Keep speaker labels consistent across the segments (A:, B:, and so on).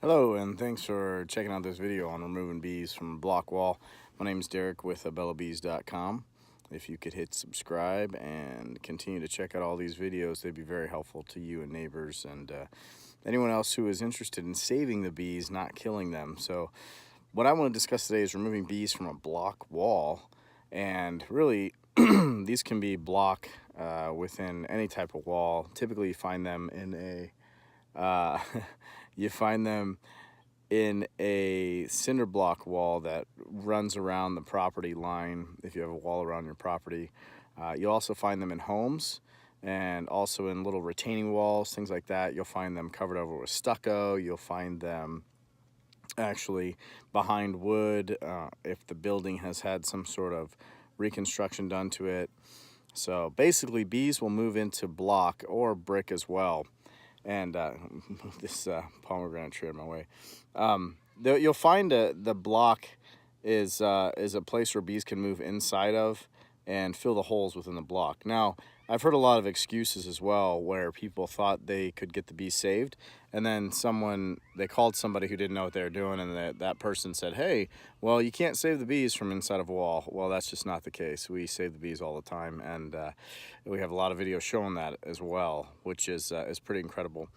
A: Hello, and thanks for checking out this video on removing bees from a block wall. My name is Derek with AbellaBees.com. If you could hit subscribe and continue to check out all these videos, they'd be very helpful to you and neighbors and anyone else who is interested in saving the bees, not killing them. So what I want to discuss today is removing bees from a block wall. And really, these can be block within any type of wall. Typically, you find them in you find them in a cinder block wall that runs around the property line if you have a wall around your property. You'll also find them in homes and also in little retaining walls, things like that. You'll find them covered over with stucco. You'll find them actually behind wood if the building has had some sort of reconstruction done to it. So basically, bees will move into block or brick as well. And this pomegranate tree in my way. You'll find the block is a place where bees can move inside of and fill the holes within the block. Now, I've heard a lot of excuses as well where people thought they could get the bees saved, and then they called somebody who didn't know what they were doing, and that person said, hey, well, you can't save the bees from inside of a wall. Well, that's just not the case. We save the bees all the time, and we have a lot of videos showing that as well, which is pretty incredible.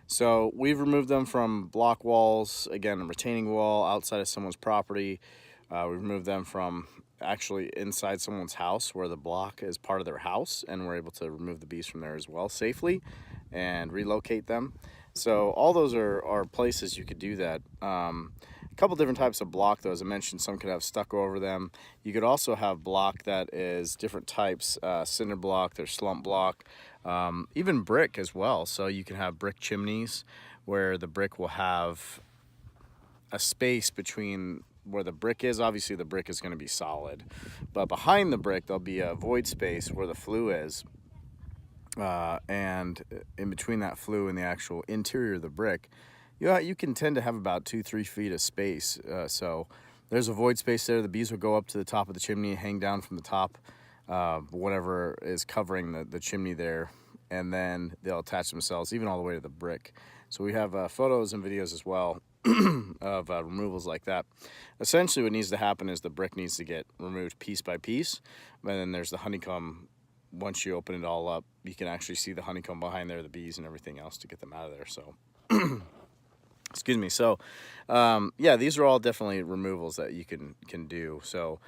A: So we've removed them from block walls, again, a retaining wall outside of someone's property. We've removed them from actually inside someone's house where the block is part of their house, and we're able to remove the bees from there as well safely and relocate them. So all those are places you could do that. A couple different types of block, though. As I mentioned, some could have stucco over them. You could also have block that is different types, cinder block, there's slump block, even brick as well. So you can have brick chimneys where the brick will have a space between where the brick is. Obviously the brick is going to be solid, but behind the brick there'll be a void space where the flue is, and in between that flue and the actual interior of the brick, you can tend to have about 2-3 feet of space. So there's a void space there. The bees will go up to the top of the chimney, hang down from the top, whatever is covering the chimney there, and then they'll attach themselves even all the way to the brick. So we have photos and videos as well of removals like that. Essentially what needs to happen is the brick needs to get removed piece by piece, and then there's the honeycomb. Once you open it all up, you can actually see the honeycomb behind there, the bees and everything else to get them out of there. So excuse me. So yeah, these are all definitely removals that you can do. So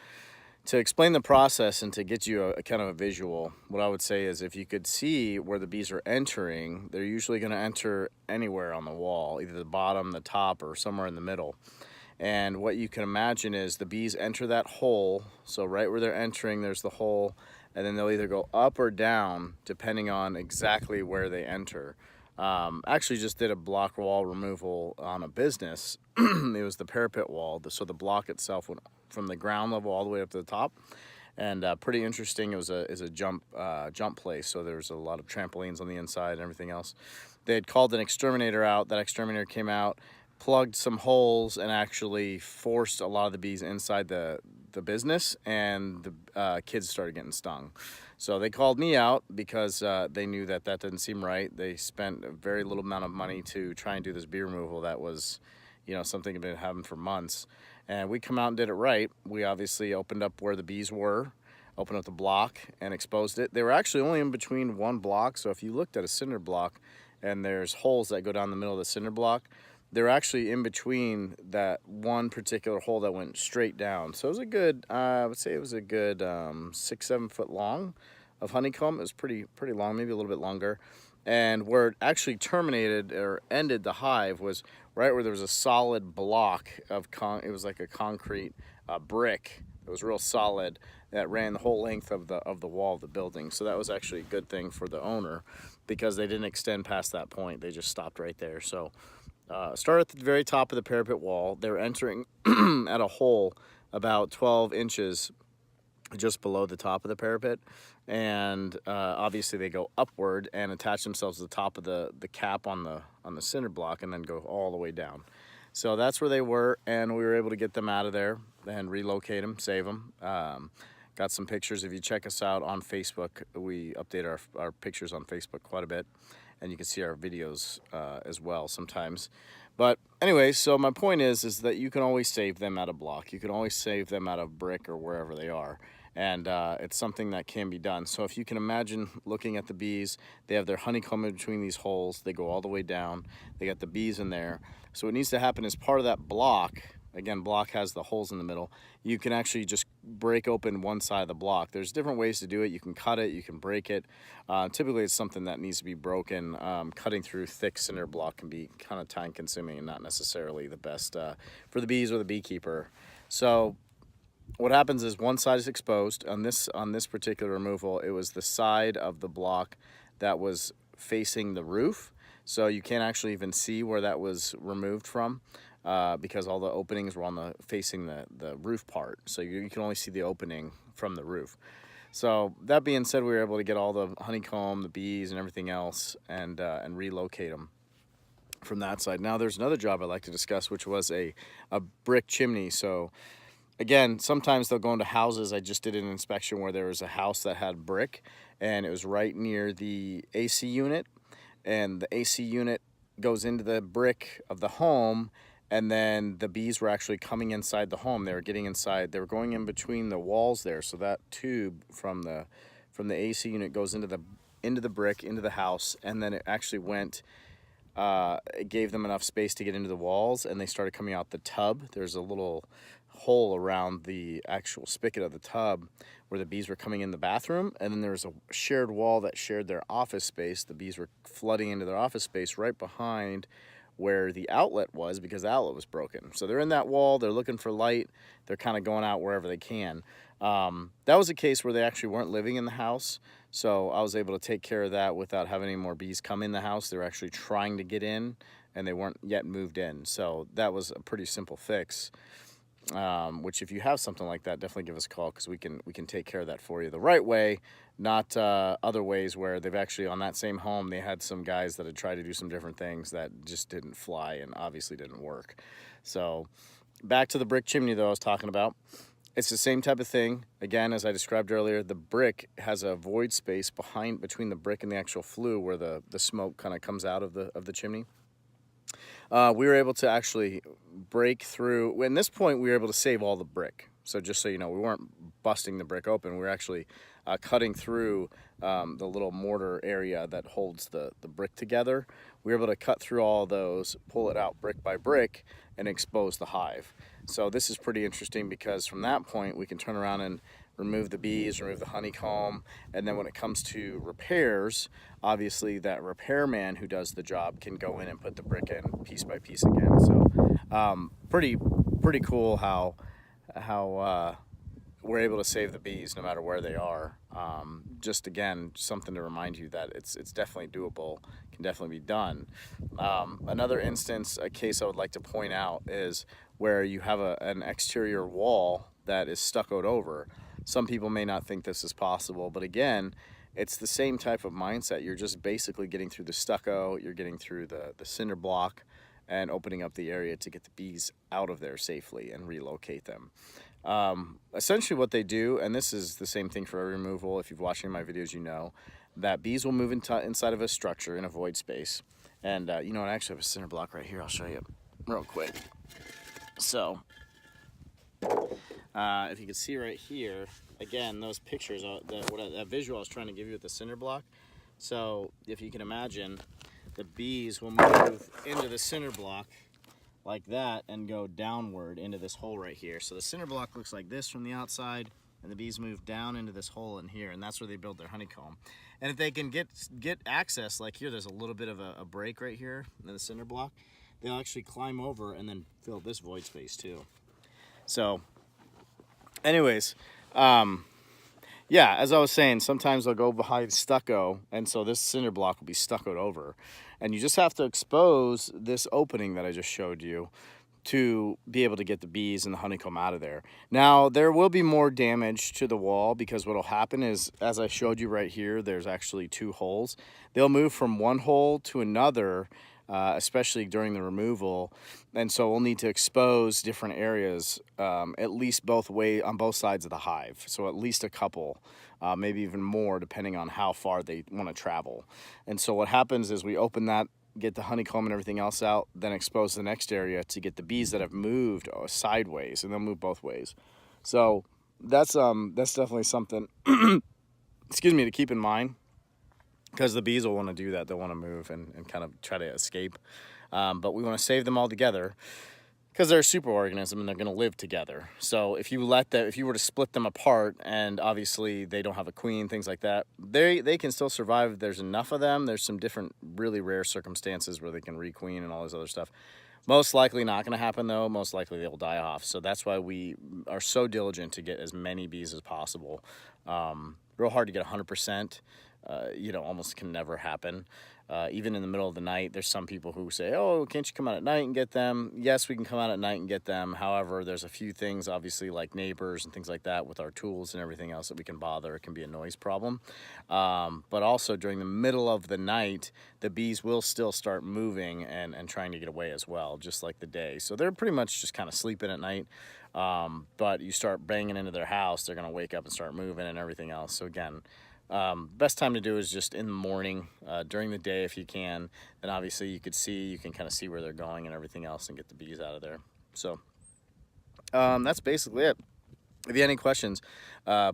A: to explain the process and to get you a kind of a visual, what I would say is if you could see where the bees are entering, they're usually going to enter anywhere on the wall, either the bottom, the top, or somewhere in the middle. And what you can imagine is the bees enter that hole. So right where they're entering, there's the hole, and then they'll either go up or down depending on exactly where they enter. Actually just did a block wall removal on a business. It was the parapet wall, so the block itself went from the ground level all the way up to the top, and pretty interesting. It was a jump place, so there was a lot of trampolines on the inside and everything else. They had called an exterminator out. That exterminator came out, plugged some holes, and actually forced a lot of the bees inside the business, and the kids started getting stung. So they called me out because they knew that didn't seem right. They spent a very little amount of money to try and do this bee removal that was, something had been happening for months. And we come out and did it right. We obviously opened up where the bees were, opened up the block and exposed it. They were actually only in between one block. So if you looked at a cinder block and there's holes that go down the middle of the cinder block, they're actually in between that one particular hole that went straight down. So it was a good, I would say it was a good 6-7 foot long of honeycomb. It was pretty long, maybe a little bit longer. And where it actually terminated or ended the hive was right where there was a solid block of it was like a concrete brick that was real solid that ran the whole length of the wall of the building. So that was actually a good thing for the owner because they didn't extend past that point. They just stopped right there. So start at the very top of the parapet wall. They're entering at a hole about 12 inches just below the top of the parapet, and obviously they go upward and attach themselves to the top of the cap on the cinder block and then go all the way down. So that's where they were, and we were able to get them out of there and relocate them, save them. Got some pictures. If you check us out on Facebook, we update our pictures on Facebook quite a bit, and you can see our videos as well sometimes. But anyway, so my point is that you can always save them at a block. You can always save them at a brick or wherever they are. And it's something that can be done. So if you can imagine looking at the bees, they have their honeycomb in between these holes. They go all the way down. They got the bees in there. So what needs to happen is part of that block, again, block has the holes in the middle, you can actually just break open one side of the block. There's different ways to do it. You can cut it, you can break it. Typically it's something that needs to be broken. Cutting through thick cinder block can be kind of time consuming and not necessarily the best for the bees or the beekeeper. So what happens is one side is exposed. On this particular removal, it was the side of the block that was facing the roof. So you can't actually even see where that was removed from because all the openings were on facing the roof part. So you can only see the opening from the roof. So that being said, we were able to get all the honeycomb, the bees, and everything else and relocate them from that side. Now there's another job I'd like to discuss, which was a brick chimney. So again, sometimes they'll go into houses. I just did an inspection where there was a house that had brick, and it was right near the AC unit, and the AC unit goes into the brick of the home, and then the bees were actually coming inside the home. They were getting inside. They were going in between the walls there, so that tube from the AC unit goes into the brick, into the house, and then it actually went. It gave them enough space to get into the walls, and they started coming out the tub. There's a little hole around the actual spigot of the tub where the bees were coming in the bathroom, and then there was a shared wall that shared their office space. The bees were flooding into their office space right behind where the outlet was because the outlet was broken. So they're in that wall, they're looking for light, they're kind of going out wherever they can. That was a case where they actually weren't living in the house, so I was able to take care of that without having any more bees come in the house. They were actually trying to get in, and they weren't yet moved in. So that was a pretty simple fix. Which if you have something like that, definitely give us a call because we can take care of that for you the right way, not other ways where they've actually on that same home they had some guys that had tried to do some different things that just didn't fly and obviously didn't work. So back to the brick chimney though I was talking about. It's the same type of thing. Again, as I described earlier, the brick has a void space between the brick and the actual flue where the smoke kind of comes out of the chimney. We were able to actually break through. At this point, we were able to save all the brick. So just so you know, we weren't busting the brick open. We were actually cutting through the little mortar area that holds the brick together. We were able to cut through all those, pull it out brick by brick, and expose the hive. So this is pretty interesting because from that point, we can turn around and remove the bees, remove the honeycomb, and then when it comes to repairs, obviously that repairman who does the job can go in and put the brick in piece by piece again. So pretty cool how we're able to save the bees no matter where they are. Just again, something to remind you that it's definitely doable, can definitely be done. Another instance, a case I would like to point out is where you have an exterior wall that is stuccoed over. Some people may not think this is possible, but again, it's the same type of mindset. You're just basically getting through the stucco, you're getting through the cinder block, and opening up the area to get the bees out of there safely and relocate them. Essentially what they do, and this is the same thing for a removal, if you've watched any of my videos, you know, that bees will move inside of a structure in a void space. And you know what, I actually have a cinder block right here. I'll show you real quick. So, if you can see right here, again, those pictures, that visual I was trying to give you with the cinder block. So, if you can imagine, the bees will move into the cinder block like that and go downward into this hole right here. So the cinder block looks like this from the outside, and the bees move down into this hole in here, and that's where they build their honeycomb. And if they can get access, like here, there's a little bit of a break right here in the cinder block, they'll actually climb over and then fill this void space too. So anyways, yeah, as I was saying, sometimes they'll go behind stucco, and so this cinder block will be stuccoed over. And you just have to expose this opening that I just showed you to be able to get the bees and the honeycomb out of there. Now, there will be more damage to the wall because what will happen is, as I showed you right here, there's actually 2 holes. They'll move from one hole to another, especially during the removal, and so we'll need to expose different areas, at least on both sides of the hive, so at least a couple, maybe even more depending on how far they want to travel. And so what happens is we open that get the honeycomb and everything else out, then expose the next area to get the bees that have moved sideways, and they'll move both ways. So that's definitely something, excuse me, to keep in mind, because the bees will want to do that. They'll want to move and kind of try to escape. But we want to save them all together, because they're a superorganism and they're going to live together. So if you were to split them apart, and obviously they don't have a queen, things like that, they can still survive. There's enough of them. There's some different really rare circumstances where they can requeen and all this other stuff. Most likely not going to happen though. Most likely they'll die off. So that's why we are so diligent to get as many bees as possible. Real hard to get 100%. Almost can never happen. Even in the middle of the night, there's some people who say, oh, can't you come out at night and get them? Yes, we can come out at night and get them. However, there's a few things, obviously, like neighbors and things like that with our tools and everything else that we can bother. It can be a noise problem. But also during the middle of the night, the bees will still start moving and trying to get away as well, just like the day. So they're pretty much just kind of sleeping at night. But you start banging into their house, they're going to wake up and start moving and everything else. So again, best time to do is just in the morning, during the day if you can. Then obviously you can kind of see where they're going and everything else and get the bees out of there. So that's basically it. If you have any questions,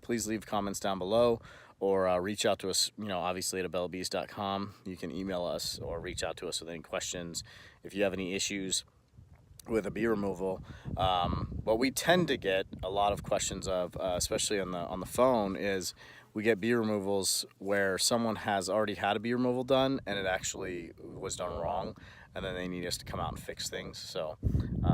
A: please leave comments down below, or reach out to us, obviously at abelabees.com. You can email us or reach out to us with any questions. If you have any issues with a bee removal, what we tend to get a lot of questions of, especially on the phone, is we get bee removals where someone has already had a bee removal done and it actually was done wrong, and then they need us to come out and fix things. So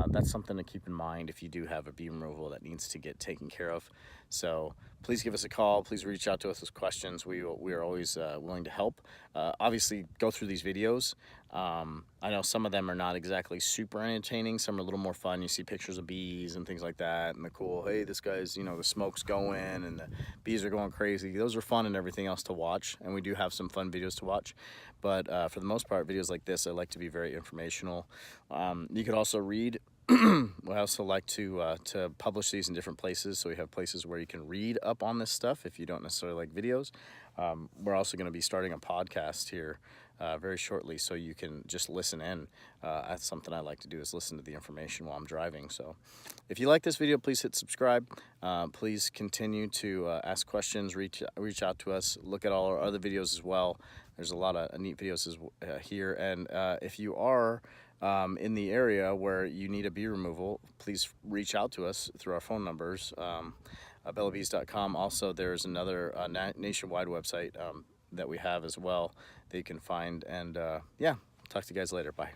A: that's something to keep in mind if you do have a bee removal that needs to get taken care of. So please give us a call. Please reach out to us with questions. We are always willing to help. Obviously, go through these videos. I know some of them are not exactly super entertaining. Some are a little more fun. You see pictures of bees and things like that, and the cool, hey, this guy's, the smoke's going and the bees are going crazy. Those are fun and everything else to watch, and we do have some fun videos to watch. But for the most part, videos like this, I like to be very informational. You could also read. We also like to publish these in different places, so we have places where you can read up on this stuff if you don't necessarily like videos. We're also going to be starting a podcast here very shortly, so you can just listen in. That's something I like to do, is listen to the information while I'm driving. So if you like this video, please hit subscribe. Please continue to ask questions, reach out to us, look at all our other videos as well. There's a lot of neat videos here, and if you are in the area where you need a bee removal, please reach out to us through our phone numbers, abelabees.com. Also, there's another nationwide website that we have as well that you can find. And yeah, talk to you guys later. Bye.